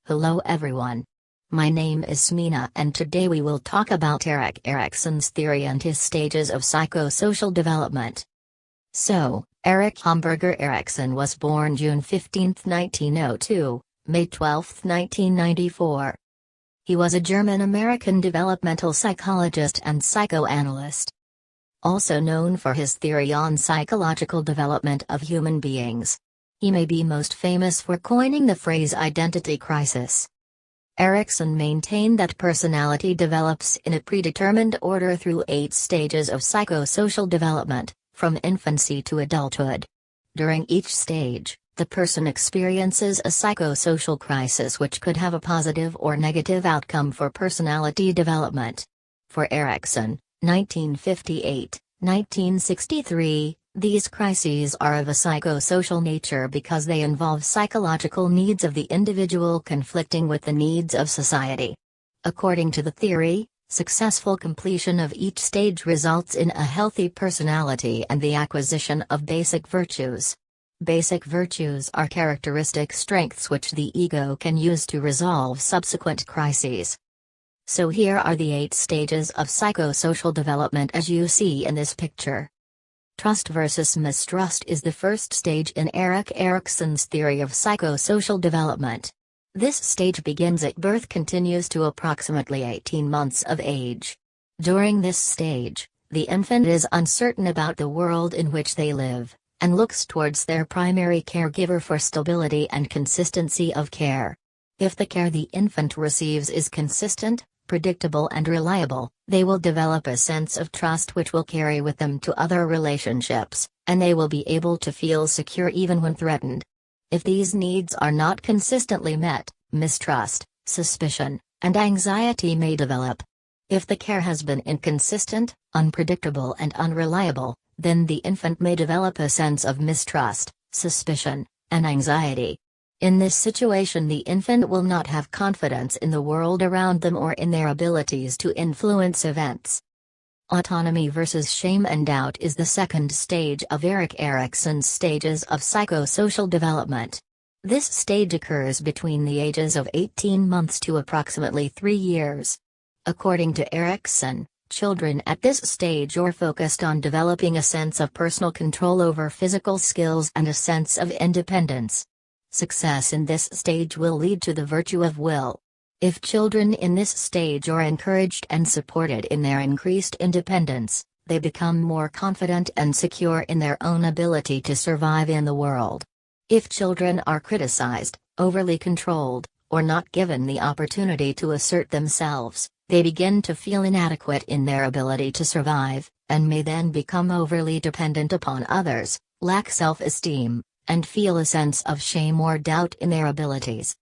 Hello everyone. My name is Smina and today we will talk about Erik Erikson's theory and his stages of psychosocial development. So, Erik Hamburger Erikson was born June 15, 1902, May 12, 1994. He was a German-American developmental psychologist and psychoanalyst. Also known for his theory on psychological development of human beings. He may be most famous for coining the phrase identity crisis. Erikson maintained that personality develops in a predetermined order through 8 stages of psychosocial development, from infancy to adulthood. During each stage, the person experiences a psychosocial crisis which could have a positive or negative outcome for personality development. For Erikson, 1958, 1963, these crises are of a psychosocial nature because they involve psychological needs of the individual conflicting with the needs of society. According to the theory, successful completion of each stage results in a healthy personality and the acquisition of basic virtues. Basic virtues are characteristic strengths which the ego can use to resolve subsequent crises. So here are the 8 stages of psychosocial development as you see in this picture. Trust versus mistrust is the first stage in Erik Erikson's theory of psychosocial development. This stage begins at birth, continues to approximately 18 months of age. During this stage, the infant is uncertain about the world in which they live, and looks towards their primary caregiver for stability and consistency of care. If the care the infant receives is consistent, predictable and reliable, they will develop a sense of trust which will carry with them to other relationships, and they will be able to feel secure even when threatened. If these needs are not consistently met, mistrust, suspicion, and anxiety may develop. If the care has been inconsistent, unpredictable and unreliable, then the infant may develop a sense of mistrust, suspicion, and anxiety. In this situation, the infant will not have confidence in the world around them or in their abilities to influence events. Autonomy versus shame and doubt is the second stage of Erik Erikson's stages of psychosocial development. This stage occurs between the ages of 18 months to approximately 3 years. According to Erikson, children at this stage are focused on developing a sense of personal control over physical skills and a sense of independence. Success in this stage will lead to the virtue of will. If children in this stage are encouraged and supported in their increased independence, they become more confident and secure in their own ability to survive in the world. If children are criticized, overly controlled, or not given the opportunity to assert themselves, they begin to feel inadequate in their ability to survive, and may then become overly dependent upon others, lack self-esteem, and feel a sense of shame or doubt in their abilities.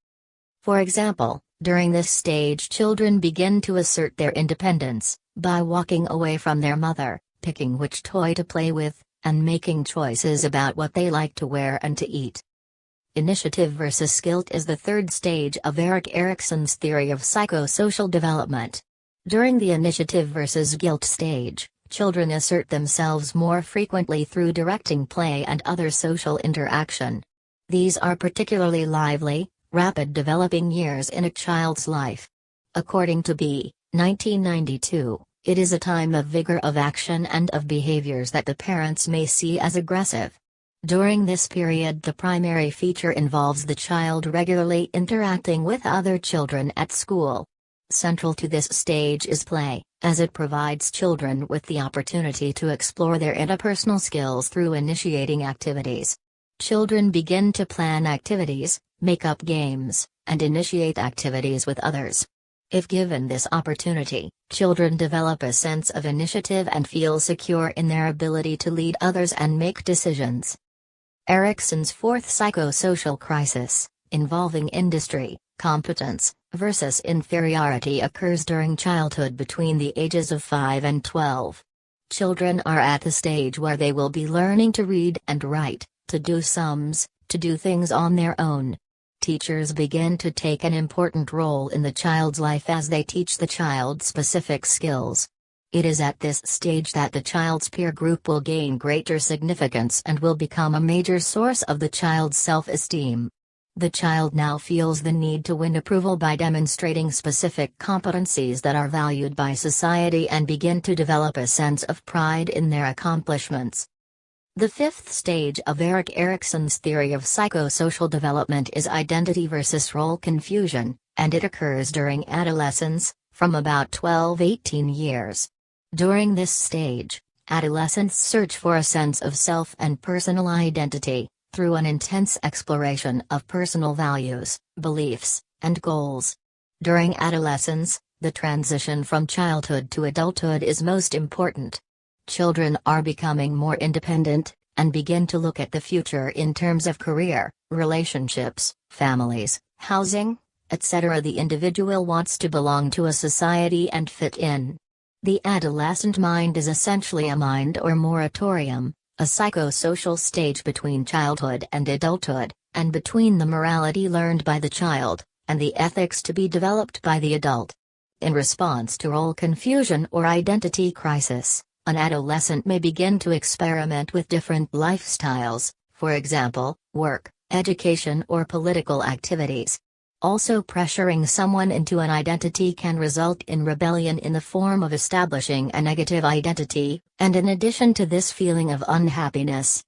For example, during this stage children begin to assert their independence, by walking away from their mother, picking which toy to play with, and making choices about what they like to wear and to eat. Initiative versus guilt is the third stage of Erik Erikson's theory of psychosocial development. During the initiative versus guilt stage, children assert themselves more frequently through directing play and other social interaction. These are particularly lively, rapid developing years in a child's life. According to B. 1992, it is a time of vigor of action and of behaviors that the parents may see as aggressive. During this period, the primary feature involves the child regularly interacting with other children at school. Central to this stage is play, as it provides children with the opportunity to explore their interpersonal skills through initiating activities. Children begin to plan activities, make up games, and initiate activities with others. If given this opportunity, children develop a sense of initiative and feel secure in their ability to lead others and make decisions. Erikson's fourth psychosocial crisis, involving industry, competence, versus inferiority, occurs during childhood between the ages of 5 and 12. Children are at the stage where they will be learning to read and write, to do sums, to do things on their own. Teachers begin to take an important role in the child's life as they teach the child specific skills. It is at this stage that the child's peer group will gain greater significance and will become a major source of the child's self-esteem. The child now feels the need to win approval by demonstrating specific competencies that are valued by society and begin to develop a sense of pride in their accomplishments. The fifth stage of Erik Erikson's theory of psychosocial development is identity versus role confusion, and it occurs during adolescence, from about 12-18 years. During this stage, adolescents search for a sense of self and personal identity, through an intense exploration of personal values, beliefs, and goals. During adolescence, the transition from childhood to adulthood is most important. Children are becoming more independent, and begin to look at the future in terms of career, relationships, families, housing, etc. The individual wants to belong to a society and fit in. The adolescent mind is essentially a mind or moratorium, a psychosocial stage between childhood and adulthood, and between the morality learned by the child, and the ethics to be developed by the adult. In response to role confusion or identity crisis, an adolescent may begin to experiment with different lifestyles, for example, work, education or political activities. Also, pressuring someone into an identity can result in rebellion in the form of establishing a negative identity, and in addition to this feeling of unhappiness.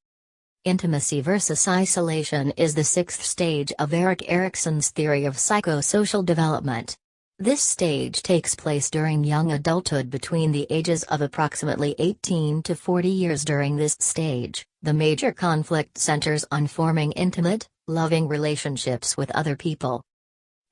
Intimacy versus isolation is the sixth stage of Erik Erikson's theory of psychosocial development. This stage takes place during young adulthood between the ages of approximately 18 to 40 years. During this stage, the major conflict centers on forming intimate, loving relationships with other people.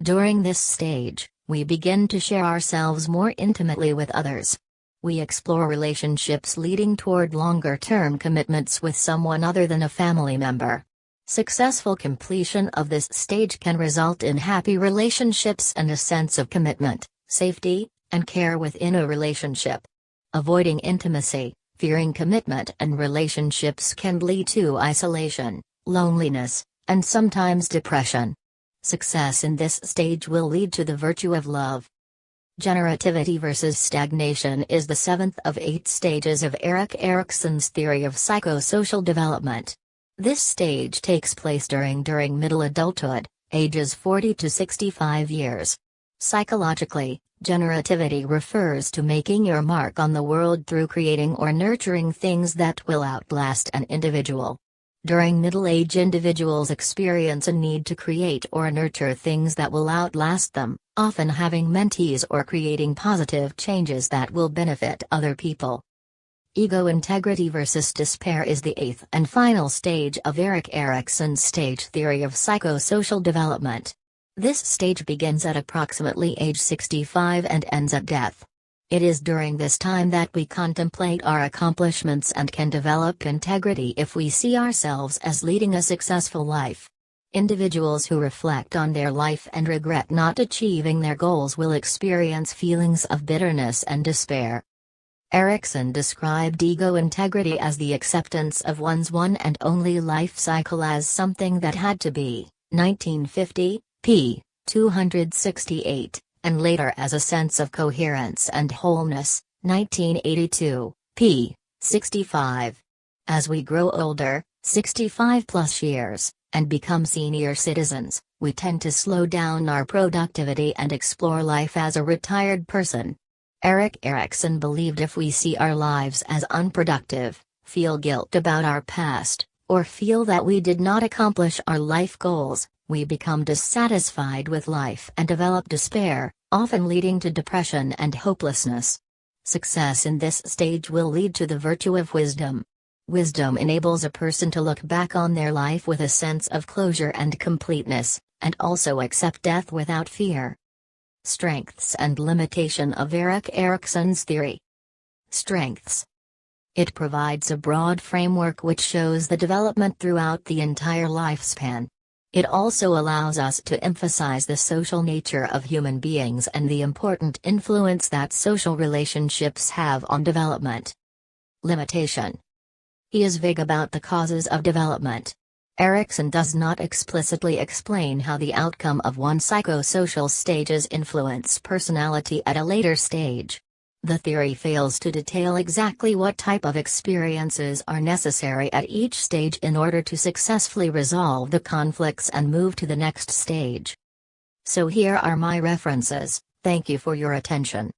During this stage, we begin to share ourselves more intimately with others. We explore relationships leading toward longer-term commitments with someone other than a family member. Successful completion of this stage can result in happy relationships and a sense of commitment, safety, and care within a relationship. Avoiding intimacy, fearing commitment and relationships can lead to isolation, loneliness, and sometimes depression. Success in this stage will lead to the virtue of love. Generativity versus stagnation is the seventh of 8 stages of Erik Erikson's theory of psychosocial development. This stage takes place during middle adulthood, ages 40 to 65 years. Psychologically, generativity refers to making your mark on the world through creating or nurturing things that will outlast an individual. During middle age, individuals experience a need to create or nurture things that will outlast them, often having mentees or creating positive changes that will benefit other people. Ego integrity versus despair is the 8th and final stage of Erik Erikson's stage theory of psychosocial development. This stage begins at approximately age 65 and ends at death. It is during this time that we contemplate our accomplishments and can develop integrity if we see ourselves as leading a successful life. Individuals who reflect on their life and regret not achieving their goals will experience feelings of bitterness and despair. Erikson described ego integrity as the acceptance of one's one and only life cycle as something that had to be, 1950, p. 268, and later as a sense of coherence and wholeness, 1982, p. 65. As we grow older, 65+ years, and become senior citizens, we tend to slow down our productivity and explore life as a retired person. Erik Erikson believed if we see our lives as unproductive, feel guilt about our past, or feel that we did not accomplish our life goals, we become dissatisfied with life and develop despair, often leading to depression and hopelessness. Success in this stage will lead to the virtue of wisdom. Wisdom enables a person to look back on their life with a sense of closure and completeness, and also accept death without fear. Strengths and limitation of Erik Erikson's theory. Strengths. It provides a broad framework which shows the development throughout the entire lifespan. It also allows us to emphasize the social nature of human beings and the important influence that social relationships have on development. Limitation. He is vague about the causes of development. Erikson does not explicitly explain how the outcome of one psychosocial stages influence personality at a later stage. The theory fails to detail exactly what type of experiences are necessary at each stage in order to successfully resolve the conflicts and move to the next stage. So here are my references. Thank you for your attention.